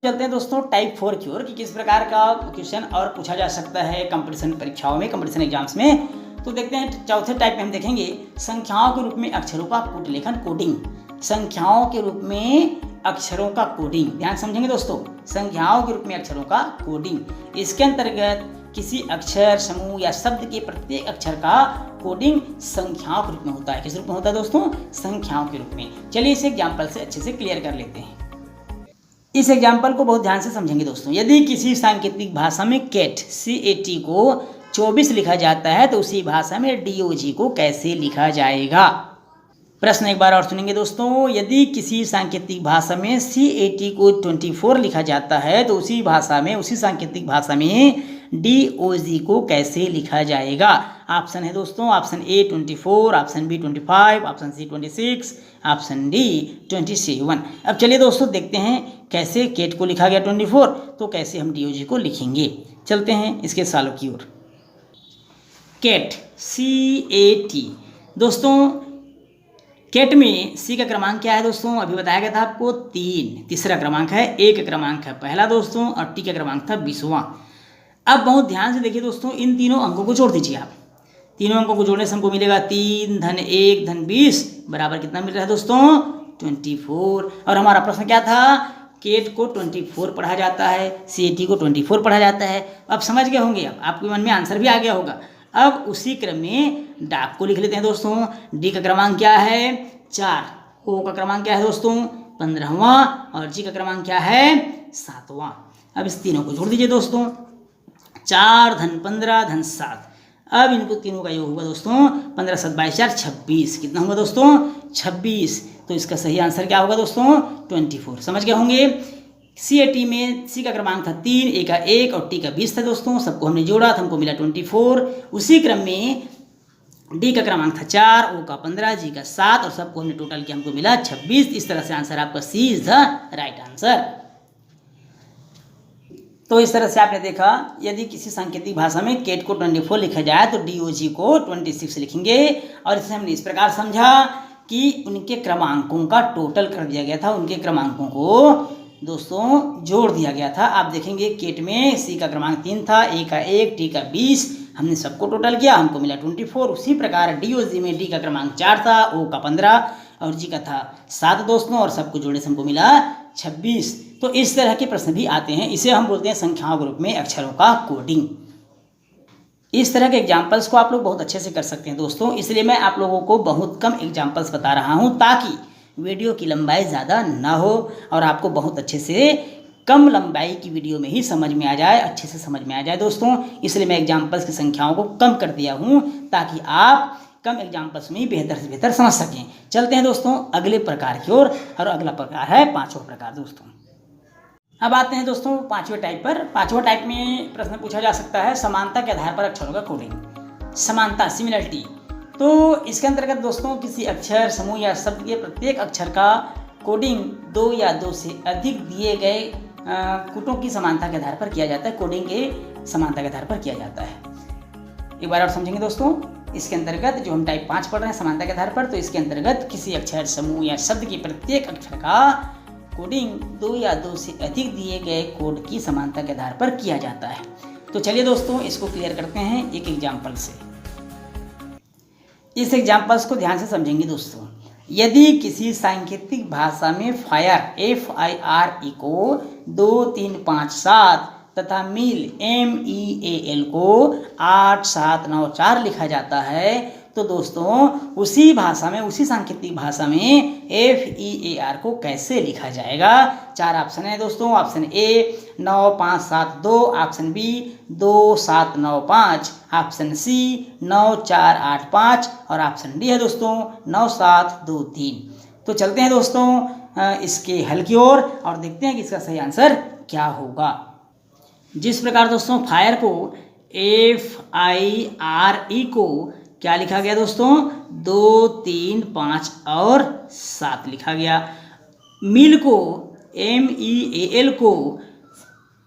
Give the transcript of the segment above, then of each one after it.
चलते हैं दोस्तों टाइप 4 की ओर कि किस प्रकार का क्वेश्चन और पूछा जा सकता है कंपटीशन परीक्षाओं में, कंपटीशन एग्जाम्स में। तो देखते हैं चौथे टाइप में हम देखेंगे संख्याओं के रूप में अक्षरों का कूट लेखन कोडिंग। संख्याओं के रूप में अक्षरों का कोडिंग, ध्यान समझेंगे दोस्तों, संख्याओं के रूप में अक्षरों का कोडिंग। इसके अंतर्गत किसी अक्षर समूह या शब्द के प्रत्येक अक्षर का कोडिंग संख्याओं के रूप में होता है। किस रूप में होता है दोस्तों? संख्याओं के रूप में। चलिए इस एग्जाम्पल से अच्छे से क्लियर कर लेते हैं। इस एग्जाम्पल को बहुत ध्यान से समझेंगे दोस्तों। यदि किसी सांकेतिक भाषा में कैट CAT को 24 लिखा जाता है तो उसी भाषा में DOG को कैसे लिखा जाएगा? प्रश्न एक बार और सुनेंगे दोस्तों। यदि किसी सांकेतिक भाषा में CAT को 24 लिखा जाता है तो उसी सांकेतिक भाषा में DOG को कैसे लिखा जाएगा? ऑप्शन है दोस्तों, option A 24, option B 25, option C 26, option D 27। अब चलिए दोस्तों देखते हैं कैसे कैट को लिखा गया 24, तो कैसे हम DOG को लिखेंगे। चलते हैं इसके सालों की ओर। कैट CAT दोस्तों, कैट में C का क्रमांक क्या है दोस्तों? अभी बताया गया था आपको 3, तीसरा क्रमांक है, A का क्रमांक है पहला दोस्तों, और T का क्रमांक था 20वां। अब बहुत ध्यान से देखिए दोस्तों, इन तीनों अंकों को जोड़ दीजिए आप। तीनों अंकों को जोड़ने से हमको मिलेगा 3 धन 1 धन 20 बराबर कितना मिल रहा है दोस्तों? 24। और हमारा प्रश्न क्या था? कैट को 24 पढ़ा जाता है, CAT को 24 पढ़ा जाता है। अब समझ गए होंगे, अब आपके मन में आंसर भी आ गया होगा। अब उसी क्रम में डाक को लिख लेते हैं दोस्तों। D का क्रमांक क्या है? 4। O का क्रमांक क्या है दोस्तों? 15वां। और G का क्रमांक क्या है? 7वां। अब इस तीनों को जोड़ दीजिए दोस्तों। 4 धन 15 धन 7। अब इनको तीनों का योग होगा दोस्तों 15 7 22 4 26। कितना होगा दोस्तों? 26। तो इसका सही आंसर क्या होगा दोस्तों? 24। समझ गए होंगे। CAT में C का क्रमांक था 3, A का 1 और T का 20 था दोस्तों। सबको हमने जोड़ा तो हमको मिला 24। उसी क्रम में D का क्रमांक था 4, O का 15, G का 7 और सबको हमने टोटल किया, हमको मिला 26। इस तरह से आंसर आपका C is the right answer. तो इस तरह से आपने देखा, यदि किसी सांकेतिक भाषा में कैट को 24 लिखा जाए तो DOG को 26 लिखेंगे। और इसे हमने इस प्रकार समझा कि उनके क्रमांकों का टोटल कर दिया गया था, उनके क्रमांकों को दोस्तों जोड़ दिया गया था। आप देखेंगे कैट में C का क्रमांक 3 था, A का 1, T का 20, हमने सबको टोटल किया, हमको मिला 24। उसी प्रकार DOG में D का क्रमांक 4 था, O का 15 और G का था 7 दोस्तों, और सबको जोड़ने से हमको मिला 26। तो इस तरह के प्रश्न भी आते हैं। इसे हम बोलते हैं संख्याओं के रूप में अक्षरों का कोडिंग। इस तरह के एग्जाम्पल्स को आप लोग बहुत अच्छे से कर सकते हैं दोस्तों। इसलिए मैं आप लोगों को बहुत कम एग्जाम्पल्स बता रहा हूं ताकि वीडियो की लंबाई ज़्यादा ना हो और आपको बहुत अच्छे से कम लंबाई की वीडियो में ही समझ में आ जाए, अच्छे से समझ में आ जाए दोस्तों। इसलिए मैं एग्जाम्पल्स की संख्याओं को कम कर दिया हूँ ताकि आप कम एग्जाम्पल्स में ही बेहतर से बेहतर समझ सकें। चलते हैं दोस्तों अगले प्रकार की ओर, और अगला प्रकार है पांचवा प्रकार दोस्तों। अब आते हैं दोस्तों पांचवें टाइप पर। पांचवा टाइप में प्रश्न पूछा जा सकता है समानता के आधार पर अक्षरों का कोडिंग। समानता, सिमिलरिटी। तो इसके अंतर्गत दोस्तों किसी अक्षर समूह या शब्द के प्रत्येक अक्षर का कोडिंग 2 या 2 से अधिक दिए गए कूटों की समानता के आधार पर किया जाता है। कोडिंग के समानता के आधार पर किया जाता है। एक बार और समझेंगे दोस्तों। इसके अंतर्गत जो हम टाइप 5 पढ़ रहे हैं समानता के आधार पर, तो इसके अंतर्गत किसी अक्षर समूह या शब्द के प्रत्येक अक्षर का कोडिंग 2 या 2 से अधिक दिए गए कोड की समानता के आधार पर किया जाता है। तो चलिए दोस्तों इसको क्लियर करते हैं एक एग्जाम्पल से। इस एग्जाम्पल्स को ध्यान से समझेंगे दोस्तों। यदि किसी सांकेतिक भाषा में फायर FIRE को 2 3 5 7 तथा मील MEAL को 8 7 9 4 लिखा जाता है तो दोस्तों उसी भाषा में, उसी सांकेतिक भाषा में FEAR को कैसे लिखा जाएगा? 4 ऑप्शन है दोस्तों। Option A 9 5 7 2, option B 2 7 9 5, option C 9 4 8 5 और ऑप्शन D है दोस्तों 9 7 2 3। तो चलते हैं दोस्तों इसके हल की ओर और देखते हैं कि इसका सही आंसर क्या होगा। जिस प्रकार दोस्तों फायर को FIRE को क्या लिखा गया दोस्तों? 2 3 5 और 7 लिखा गया। मील को MEAL को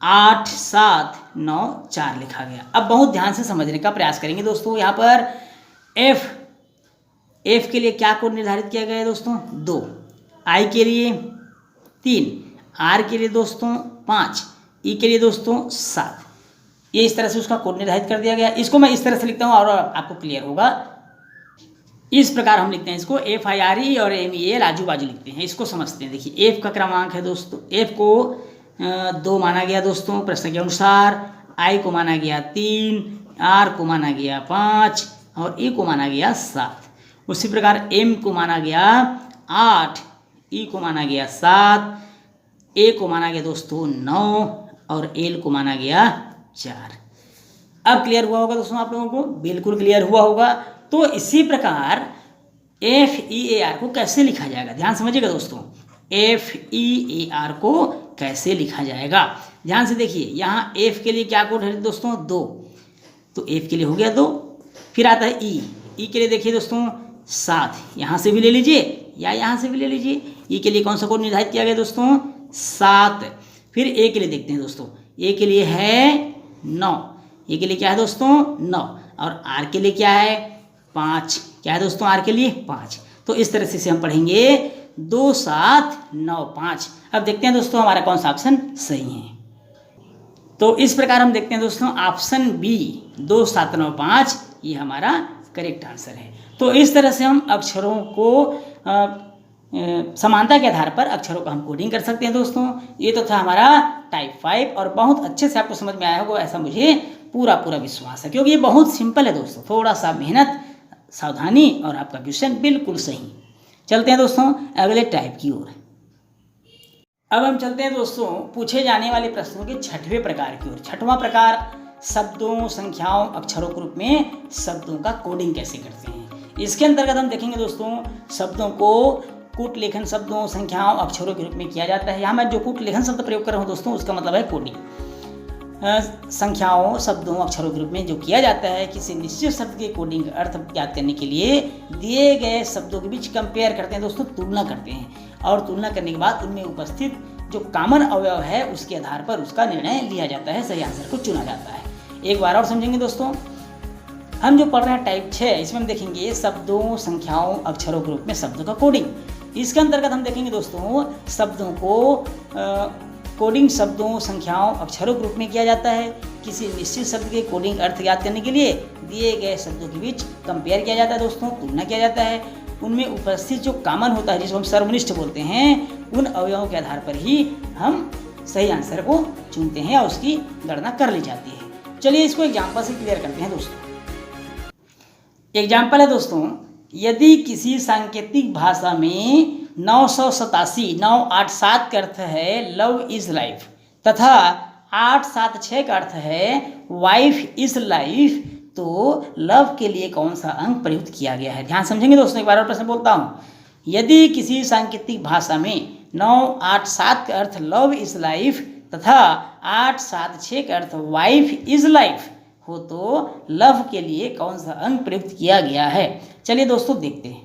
8 7 9 4 लिखा गया। अब बहुत ध्यान से समझने का प्रयास करेंगे दोस्तों। यहाँ पर F के लिए क्या कोड निर्धारित किया गया है दोस्तों? 2, I के लिए 3, आर के लिए दोस्तों 5, ई के लिए दोस्तों 7। ये इस तरह से उसका कोड निर्धारित कर दिया गया। इसको मैं इस तरह से लिखता हूँ और आपको क्लियर होगा। इस प्रकार हम लिखते हैं इसको, FIRE और MEAL आजू बाजू लिखते हैं। इसको समझते हैं। देखिए F का क्रमांक है दोस्तों, F को 2 माना गया दोस्तों प्रश्न के अनुसार, I को माना गया 3, R को माना गया 5 और E को माना गया 7। उसी प्रकार M को माना गया 8, E को माना गया 7, A को माना गया दोस्तों 9 और L को माना गया 4। अब क्लियर हुआ होगा दोस्तों आप लोगों को? बिल्कुल क्लियर हुआ होगा। तो इसी प्रकार FEAR को कैसे लिखा जाएगा, ध्यान समझिएगा दोस्तों। FEAR को कैसे लिखा जाएगा, ध्यान से देखिए। यहाँ F के लिए क्या कोड है दोस्तों? 2, तो F के लिए हो गया 2। फिर आता है E के लिए देखिए दोस्तों 7, यहाँ से भी ले लीजिए या यहाँ से भी ले लीजिए। E के लिए कौन सा कोड निर्धारित किया गया दोस्तों? 7। फिर A के लिए देखते हैं दोस्तों, A के लिए है 9, A के लिए क्या है दोस्तों? 9। और R के लिए क्या है? 5। क्या है दोस्तों R के लिए? 5। तो इस तरह से हम पढ़ेंगे 2 7 9 5। अब देखते हैं दोस्तों हमारा कौन सा ऑप्शन सही है। तो इस प्रकार हम देखते हैं दोस्तों ऑप्शन बी 2 7 9 5 ये हमारा करेक्ट आंसर है। तो इस तरह से हम अक्षरों को समानता के आधार पर अक्षरों का हम कोडिंग कर सकते हैं दोस्तों। ये तो था हमारा टाइप 5 और बहुत अच्छे से आपको समझ में आया होगा ऐसा मुझे पूरा विश्वास है, क्योंकि ये बहुत सिंपल है दोस्तों। थोड़ा सा मेहनत, सावधानी और आपका क्वेश्चन बिल्कुल सही। चलते हैं दोस्तों अगले टाइप की ओर। अब हम चलते हैं दोस्तों पूछे जाने वाले प्रश्नों के 6वें प्रकार की ओर। 6वां प्रकार शब्दों, संख्याओं, अक्षरों के रूप में शब्दों का कोडिंग कैसे करते हैं। इसके अंतर्गत हम देखेंगे दोस्तों शब्दों को कूट लेखन शब्दों, संख्याओं, अक्षरों के रूप में किया जाता है। यहाँ मैं जो कूट लेखन शब्द प्रयोग कर रहा हूँ दोस्तों उसका मतलब है कोडिंग। संख्याओं, शब्दों, अक्षरों के रूप में जो किया जाता है, किसी निश्चित शब्द के कोडिंग अर्थ ज्ञात करने के लिए दिए गए शब्दों के बीच कंपेयर करते हैं दोस्तों, तुलना करते हैं। और तुलना करने के बाद उनमें उपस्थित जो कॉमन अवयव है उसके आधार पर उसका निर्णय लिया जाता है, सही आंसर को चुना जाता है। एक बार और समझेंगे दोस्तों। हम जो पढ़ रहे हैं टाइप 6, इसमें हम देखेंगे शब्दों, संख्याओं, अक्षरों के रूप में शब्दों का कोडिंग। इसके अंतर्गत हम देखेंगे दोस्तों शब्दों को कोडिंग शब्दों, संख्याओं, अक्षरों के रूप में किया जाता है। किसी निश्चित शब्द के कोडिंग अर्थ ज्ञात करने के लिए दिए गए शब्दों के बीच कंपेयर किया जाता है दोस्तों, तुलना किया जाता है। उनमें उपस्थित जो कॉमन होता है जिसको हम सर्वनिष्ठ बोलते हैं, उन अवयवों के आधार पर ही हम सही आंसर को चुनते हैं और उसकी गणना कर ली जाती है। चलिए इसको एग्जाम्पल से क्लियर करते हैं दोस्तों। एग्जाम्पल है दोस्तों, यदि किसी सांकेतिक भाषा में 987 का अर्थ है लव इज लाइफ तथा 876 का अर्थ है वाइफ इज लाइफ, तो लव के लिए कौन सा अंक प्रयुक्त किया गया है। ध्यान समझेंगे दोस्तों, एक बार और प्रश्न बोलता हूँ। यदि किसी सांकेतिक भाषा में 987 का अर्थ लव इज लाइफ तथा 876 का अर्थ वाइफ इज लाइफ हो तो लव के लिए कौन सा अंक प्रयुक्त किया गया है। चलिए दोस्तों देखते हैं।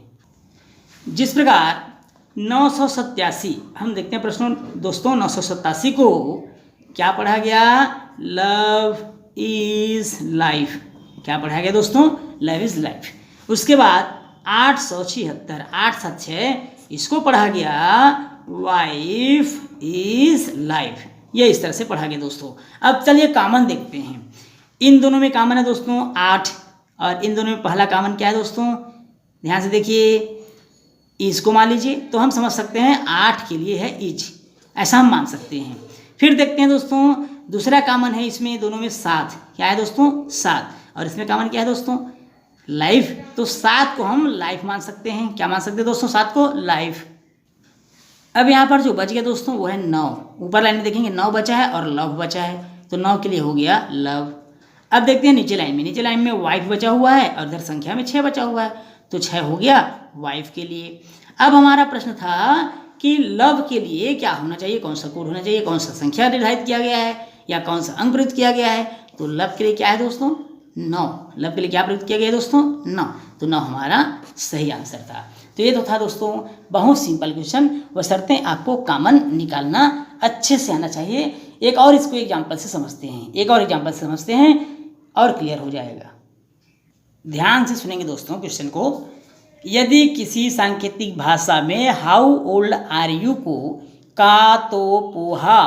जिस प्रकार 987 हम देखते हैं प्रश्न दोस्तों, 987 को क्या पढ़ा गया? Love is life. क्या पढ़ा गया दोस्तों? Love is life. उसके बाद 876 इसको पढ़ा गया वाइफ इज लाइफ। ये इस तरह से पढ़ा गया दोस्तों। अब चलिए कॉमन देखते हैं। इन दोनों में कॉमन है दोस्तों 8 और इन दोनों में पहला कॉमन क्या है दोस्तों? ध्यान से देखिए, इसको मान लीजिए तो हम समझ सकते हैं 8 के लिए है इज, ऐसा हम मान सकते हैं। फिर देखते हैं दोस्तों दूसरा कॉमन है इसमें दोनों में 7। क्या है दोस्तों? 7। और इसमें कॉमन क्या है दोस्तों? लाइफ। तो 7 को हम लाइफ मान सकते हैं। क्या मान सकते हैं दोस्तों? 7 को लाइफ। अब यहाँ पर जो बच गया दोस्तों वो है 9। ऊपर लाइन में देखेंगे 9 बचा है और लव बचा है, तो 9 के लिए हो गया लव। अब देखते हैं नीचे लाइन में। नीचे लाइन में वाइफ बचा हुआ है और इधर संख्या में 6 बचा हुआ है, तो 6 हो गया वाइफ के लिए। अब हमारा प्रश्न था कि लव के लिए क्या होना चाहिए, कौन सा कोड होना चाहिए, कौन सा संख्या निर्धारित किया गया है या कौन सा अंक प्रयुक्त किया गया है। तो लव के लिए क्या है दोस्तों? 9। लव के लिए क्या प्रयुक्त किया गया है दोस्तों? 9। तो 9 हमारा सही आंसर था। तो ये तो था दोस्तों बहुत सिंपल क्वेश्चन, बशर्ते आपको कॉमन निकालना अच्छे से आना चाहिए। एक और इसको एग्जाम्पल से समझते हैं, और क्लियर हो जाएगा। ध्यान से सुनेंगे दोस्तों क्वेश्चन को। यदि किसी सांकेतिक भाषा में हाउ ओल्ड आर यू को का तो पोहा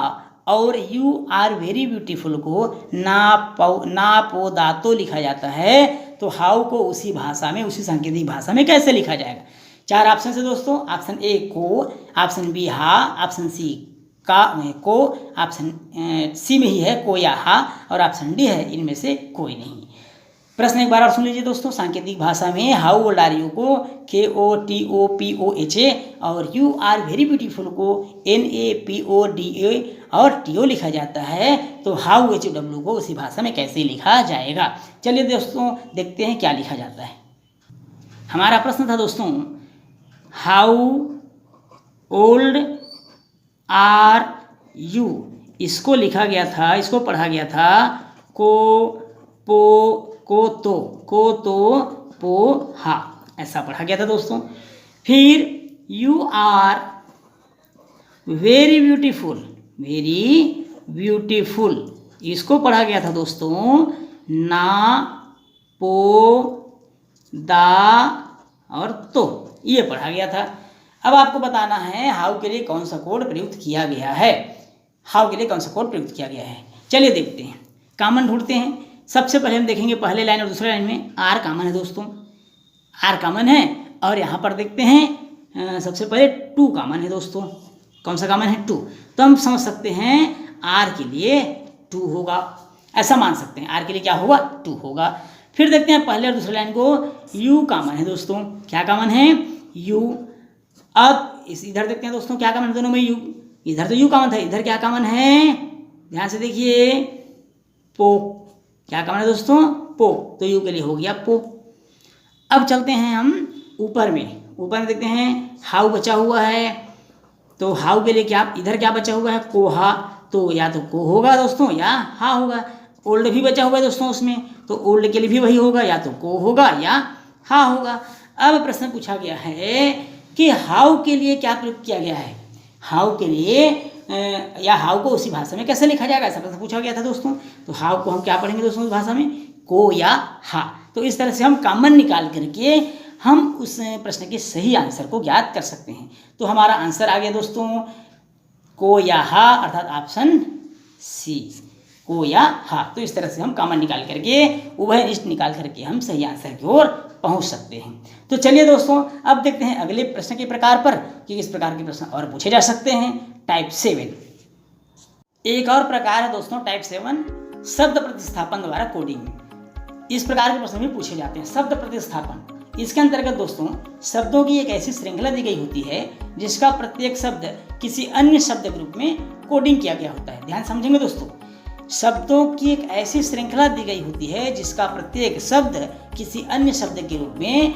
और यू आर वेरी ब्यूटीफुल को ना पोदातो लिखा जाता है, तो हाउ को उसी भाषा में, उसी सांकेतिक भाषा में कैसे लिखा जाएगा? 4 ऑप्शन है दोस्तों। ऑप्शन ए को, ऑप्शन बी हा, ऑप्शन सी का को, ऑप्शन सी में ही है को या हा, और ऑप्शन डी है इनमें से कोई नहीं। प्रश्न एक बार और सुन लीजिए दोस्तों। सांकेतिक भाषा में हाउ ओल्ड आर यू को KOTOPOHA और यू आर वेरी ब्यूटीफुल को NAPODA और TO लिखा जाता है, तो हाउ HW को उसी भाषा में कैसे लिखा जाएगा? चलिए दोस्तों देखते हैं क्या लिखा जाता है। हमारा प्रश्न था दोस्तों, हाउ ओल्ड आर यू, इसको लिखा गया था, इसको पढ़ा गया था को तो पो हा, ऐसा पढ़ा गया था दोस्तों। फिर यू आर वेरी ब्यूटीफुल, इसको पढ़ा गया था दोस्तों ना पो दा और तो, ये पढ़ा गया था। अब आपको बताना है हाउ के लिए कौन सा कोड प्रयुक्त किया गया है। हाउ के लिए कौन सा कोड प्रयुक्त किया गया है, चलिए देखते हैं। कॉमन ढूंढते हैं। सबसे पहले हम देखेंगे पहले लाइन और दूसरे लाइन में आर कॉमन है दोस्तों, आर कॉमन है। और यहाँ पर देखते हैं सबसे पहले टू कॉमन है दोस्तों। कौन सा कॉमन है? टू। तो हम समझ सकते हैं आर के लिए टू होगा, ऐसा मान सकते हैं। आर के लिए क्या होगा? टू होगा। फिर देखते हैं पहले और दूसरे लाइन को। यू कॉमन है दोस्तों। क्या कॉमन है? यू। अब इस इधर देखते हैं दोस्तों क्या कॉमन है दोनों में? यू। इधर तो यू कॉमन था, इधर क्या कॉमन है? ध्यान से देखिए, पो। क्या कॉमन है दोस्तों? पो। तो यू के लिए हो गया पो। अब चलते हैं हम ऊपर में। ऊपर में देखते हैं हाउ बचा हुआ है, तो हाउ के लिए क्या, इधर क्या बचा हुआ है? कोहा। तो या तो को होगा दोस्तों या हा होगा। ओल्ड भी बचा हुआ है दोस्तों उसमें, तो ओल्ड के लिए भी वही होगा, या तो को होगा या हा होगा। अब प्रश्न पूछा गया है कि हाउ के लिए क्या प्रयोग किया गया है। हाउ के लिए या हाउ को उसी भाषा में कैसे लिखा जाएगा, ऐसा प्रश्न पूछा गया था दोस्तों। तो हाउ को हम क्या पढ़ेंगे दोस्तों उस भाषा में? को या हा। तो इस तरह से हम कॉमन निकाल करके हम उस प्रश्न के सही आंसर को ज्ञात कर सकते हैं। तो हमारा आंसर आ गया दोस्तों को या हा, अर्थात ऑप्शन सी, को या हा। तो इस तरह से हम कॉमन निकाल करके, उभयनिष्ठ निकाल करके हम सही आंसर की ओर पहुंच सकते हैं। तो चलिए दोस्तों अब देखते हैं अगले प्रश्न के प्रकार पर कि किस प्रकार के प्रश्न और पूछे जा सकते हैं। टाइप 7 एक और प्रकार है दोस्तों, टाइप 7 शब्द प्रतिस्थापन द्वारा कोडिंग। इस प्रकार के प्रश्न भी पूछे जाते हैं। शब्द प्रतिस्थापन, इसके अंतर्गत दोस्तों शब्दों की एक ऐसी श्रृंखला दी गई होती है जिसका प्रत्येक शब्द किसी अन्य शब्द के रूप में कोडिंग किया गया होता है। ध्यान समझेंगे दोस्तों, शब्दों की एक ऐसी श्रृंखला दी गई होती है जिसका प्रत्येक शब्द किसी अन्य शब्द के रूप में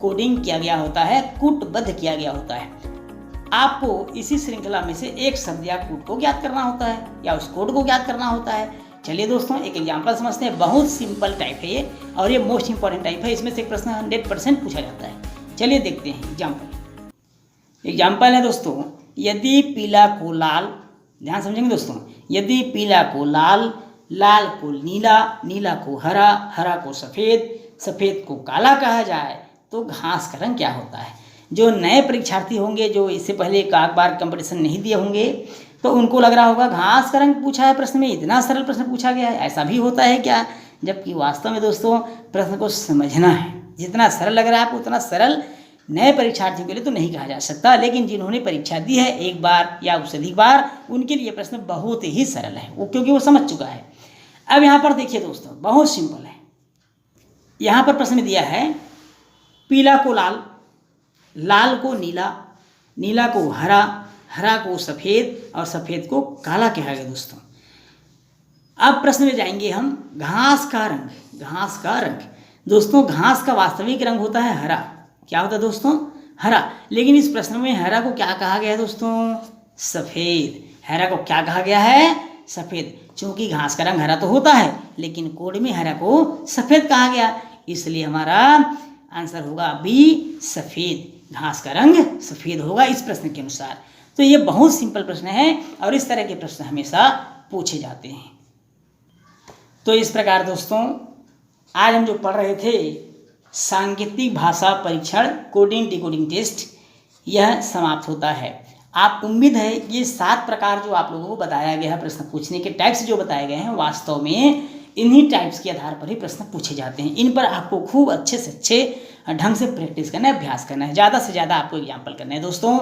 कोडिंग किया गया होता है, कूटबद्ध किया गया होता है। आपको इसी श्रृंखला में से एक शब्द या कूट को ज्ञात करना होता है या उस कोड को ज्ञात करना होता है। चलिए दोस्तों एक एग्जाम्पल समझते हैं। बहुत सिंपल टाइप है ये, और ये मोस्ट इंपॉर्टेंट टाइप है। इसमें से एक प्रश्न 100% पूछा जाता है। चलिए देखते हैं एग्जाम्पल है दोस्तों, यदि पीला को लाल, ध्यान समझेंगे दोस्तों, यदि पीला को लाल, लाल को नीला, नीला को हरा, हरा को सफ़ेद, सफ़ेद को काला कहा जाए तो घास का रंग क्या होता है। जो नए परीक्षार्थी होंगे, जो इससे पहले एक बार कंपटीशन नहीं दिए होंगे, तो उनको लग रहा होगा घास का रंग पूछा है प्रश्न में, इतना सरल प्रश्न पूछा गया है, ऐसा भी होता है क्या? जबकि वास्तव में दोस्तों प्रश्न को समझना है। जितना सरल लग रहा है आपको, उतना सरल नए परीक्षार्थियों के लिए तो नहीं कहा जा सकता, लेकिन जिन्होंने परीक्षा दी है एक बार या उससे अधिक बार, उनके लिए प्रश्न बहुत ही सरल है, वो क्योंकि वो समझ चुका है। अब यहाँ पर देखिए दोस्तों, बहुत सिंपल है। यहाँ पर प्रश्न में दिया है पीला को लाल, लाल को नीला, नीला को हरा, हरा को सफ़ेद और सफ़ेद को काला कहा गया दोस्तों। अब प्रश्न में जाएंगे हम, घास का रंग। घास का रंग दोस्तों, घास का वास्तविक रंग होता है हरा। क्या होता है दोस्तों? हरा। लेकिन इस प्रश्न में हरा को क्या कहा गया है दोस्तों? सफ़ेद। हरा को क्या कहा गया है? सफ़ेद। चूंकि घास का रंग हरा तो होता है, लेकिन कोड में हरा को सफ़ेद कहा गया, इसलिए हमारा आंसर होगा बी, सफ़ेद। घास का रंग सफ़ेद होगा इस प्रश्न के अनुसार। तो ये बहुत सिंपल प्रश्न है और इस तरह के प्रश्न हमेशा पूछे जाते हैं। तो इस प्रकार दोस्तों आज हम जो पढ़ रहे थे सांकेतिक भाषा परीक्षण कोडिंग डिकोडिंग टेस्ट, यह समाप्त होता है। आप उम्मीद है ये 7 प्रकार जो आप लोगों को बताया गया है, प्रश्न पूछने के टाइप्स जो बताए गए हैं, वास्तव में इन्हीं टाइप्स के आधार पर ही प्रश्न पूछे जाते हैं। इन पर आपको खूब अच्छे से अच्छे ढंग से प्रैक्टिस करना है, अभ्यास करना है, ज़्यादा से ज़्यादा आपको एग्जाम्पल करना है दोस्तों।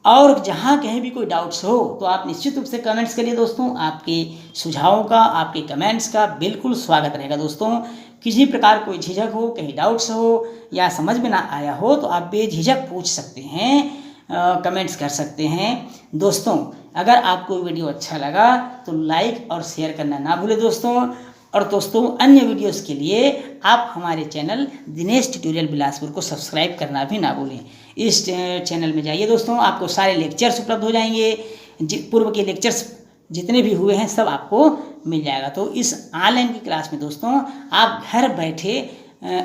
और जहाँ कहीं भी कोई डाउट्स हो तो आप निश्चित रूप से कमेंट्स करिए दोस्तों। आपके सुझावों का, आपके कमेंट्स का बिल्कुल स्वागत रहेगा दोस्तों। किसी प्रकार कोई झिझक हो, कहीं डाउट्स हो या समझ में ना आया हो तो आप बेझिझक पूछ सकते हैं, कमेंट्स कर सकते हैं दोस्तों। अगर आपको वीडियो अच्छा लगा तो लाइक और शेयर करना ना भूलें दोस्तों। और दोस्तों अन्य वीडियोस के लिए आप हमारे चैनल दिनेश ट्यूटोरियल बिलासपुर को सब्सक्राइब करना भी ना भूलें। इस चैनल में जाइए दोस्तों, आपको सारे लेक्चर्स उपलब्ध हो जाएंगे, पूर्व के लेक्चर्स जितने भी हुए हैं सब आपको मिल जाएगा। तो इस ऑनलाइन की क्लास में दोस्तों आप घर बैठे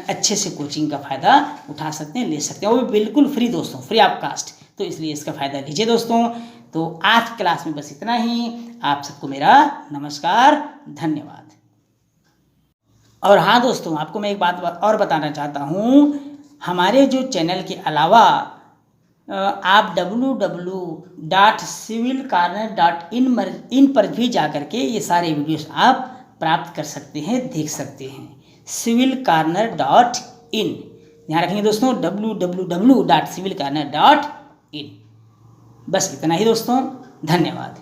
अच्छे से कोचिंग का फ़ायदा उठा सकते हैं, ले सकते हैं, वो भी बिल्कुल फ्री दोस्तों, फ्री ऑफ कास्ट। तो इसलिए इसका फ़ायदा लीजिए दोस्तों। तो आज क्लास में बस इतना ही। आप सबको मेरा नमस्कार, धन्यवाद। और हाँ दोस्तों, आपको मैं एक बात और बताना चाहता हूँ, हमारे जो चैनल के अलावा आप www.civilcorner.in पर भी जा कर के ये सारे वीडियोस आप प्राप्त कर सकते हैं, देख सकते हैं। civilcorner.in, ध्यान रखेंगे दोस्तों, www.civilcorner.in। बस इतना ही दोस्तों, धन्यवाद।